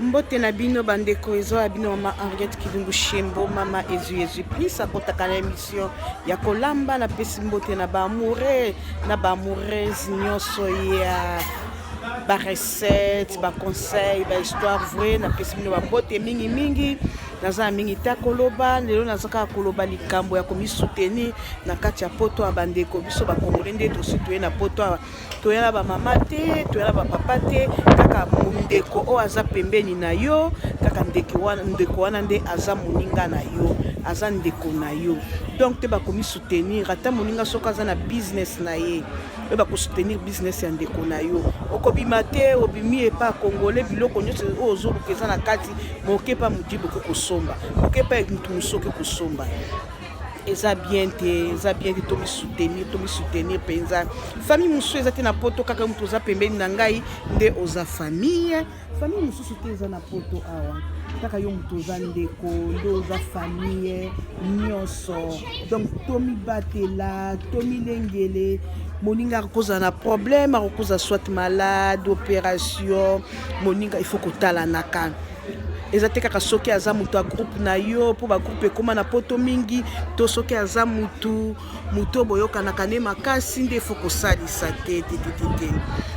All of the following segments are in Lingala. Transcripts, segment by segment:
Mbote na bino bandeko ezo ya bino mama Henriette Kilungu Shembo mama Ezu plus akotaka na émission ya kolamba na pesi mbote na ba amoureux nyonso ya ba recette ba conseil ba histoire vraie na pesi bino ba mbote mingi naza mingi ta koloba lelo nazaka koloba likambo ya komi soutenir na kati ya poto ya bandeko biso ba congolais nde to soutenir na poto toyala ba mama te toyala ba papa te kaka ndeko o aza pembeni na yo kaka ndeko wana nde aza moninga na yo aza ndeko na yo donc te ba komi soutenir ata moninga soka aza na business na ye ba ko soutenir business ya ndeko na yo okobima te obimi epa congolais biloko nyonso ozolukeza na kati moke pa mudibo ko kosomba moke pa mutu musoke kosomba eza bien te to mi soutenir penza famille musu eza te na poto kaka mutu oza pembeni na ngai nde oza famille mususu te eza na poto awa kaka yo mutu oza ndeko nde oza famille nyonso donc tomibatela tomilengele moninga akokozala na problème akokoza soit malade opération moninga il faut kotala na kan eza te kaka soki aza mutu a groupe na yo po ba groupe ekoma na poto mingi to soki aza mutu boyokanaka ne makasi nde faut kosalisa te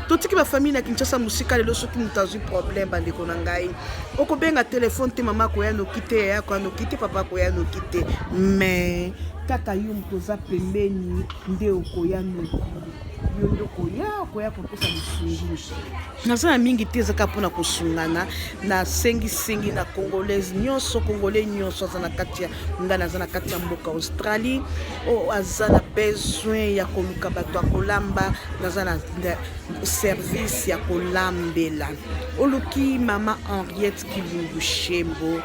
totiki bafamille na Kinshasa musika lelo soki mutu azwi problème bandeko na ngai okobenga telefone te mama koya noki te yako anoki te papa koya noki te mais kaka yo mutu oza pembeni nde okoya noki yo ndokoya kopesa misungi naza na mingi te ezaka mpona kosungana na sengi na congolais nyonso aza na kati ya nga naza na kati ya mboka Australie o aza na besoin ya koluka bato ya kolamba naza na service ya kolambela oluki mama Henriette Kilungu Shembo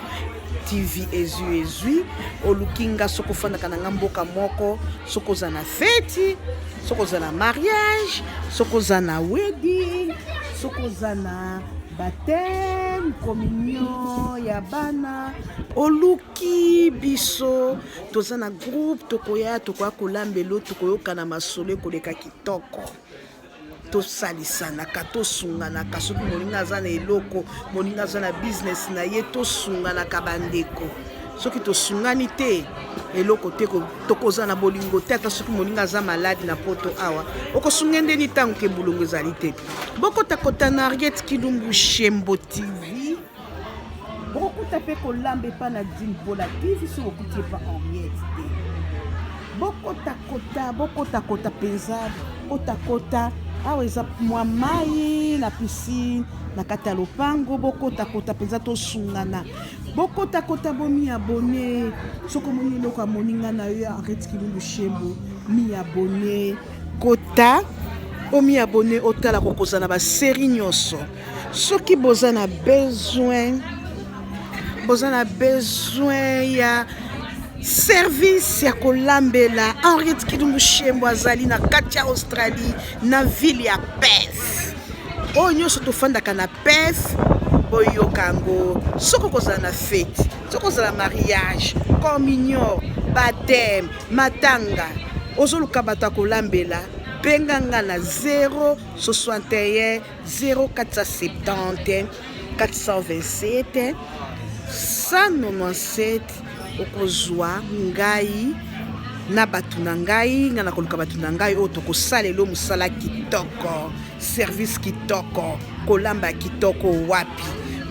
TV Ezu olukinga soko fandaka na mboka moko soko za na fête soko za na mariage soko za na wedding soko za na baptême communion ya bana oluki biso toza na groupe tokoya kolambelo tokoyoka na masolo koleka kitoko tosalisanaka tosunganaka soki moninga aza na eloko moninga aza na business na ye tosunganaka bandeko soki tosungani te eloko te tokoza na bolingo te ata soki moninga aza malade na poto awa okosunga ndeni ntango ke bulongo ezali te bokotakota na Henriette Kilungu Shembo TV bokokuta mpe kolamba epa na Dine Bola TV so bokuti epa Henriette te bokotakota mpenza otakota awa eza mwa mai na piscine na kati ya lopango bokotakota mpenza tosungana bokotakota bomi abone soko moni eloko ya moninga na yo Henriette Kilungu Shembo mi abone kota omi abone otala kokoza na basérie nyonso soki boza na besoin ya service ya kolambela Henriette Kilungu Shembo azali na kati ya Australie na ville ya Perth oyo nyonso tofandaka na Perth boyoka yango soko kozala na fête soko kozala mariage communion baptême matanga ozoluka bato ya kolambela benganga na 061 0470 427 197 okozwa ngai na batu na ngai nga na koluka batu na ngai oyo tokosalelo mosala kitoko service kitoko kolamba kitoko wapi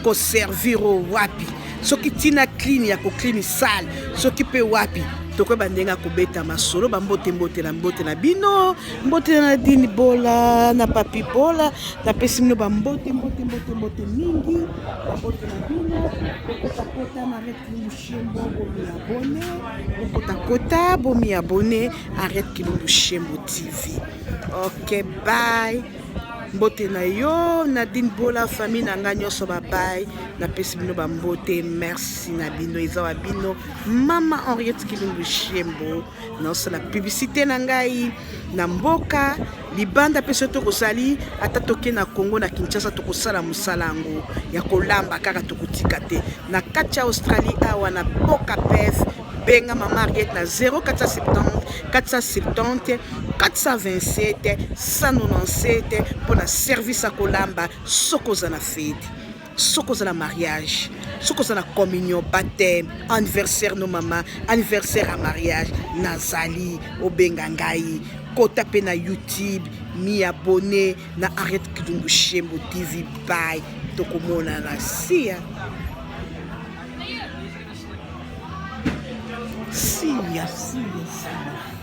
koservir wapi soki tina clean ya koklini sale soki pe wapi tokoyeba ndenge akobeta masolo bambote na bino mbote na Dine Bola na Papi Bola napesi bino bambote mingi bambote na bino bokotakota na Henriette Kilungu Shembo bomi abone Henriette Kilungu Shembo TV. Ok, bye. Mbote na yo na Dine Bola famille na nga nyonso babai napesi bino bambote merci na bino eza wa bino mama Henriette Kilungu Shembo naosala publicité na ngai na mboka libanda pe soto kosali ata toke na Congo na Kinshasa tokosala mosala yango ya kolamba kaka tokotika te na kati ya Australie awa na boka Perth benga mama Henriette na 0470 427 197 pour la service à kolamba sokoza na fête soki ozala mariage, soki ozala communion, baptême, anniversaire no mama, anniversaire ya mariage, nazali obenga ngai kota pe na YouTube mi abonné na Henriette Kidungu Shembo TV. Bye, tokomona na sia sia sia sia.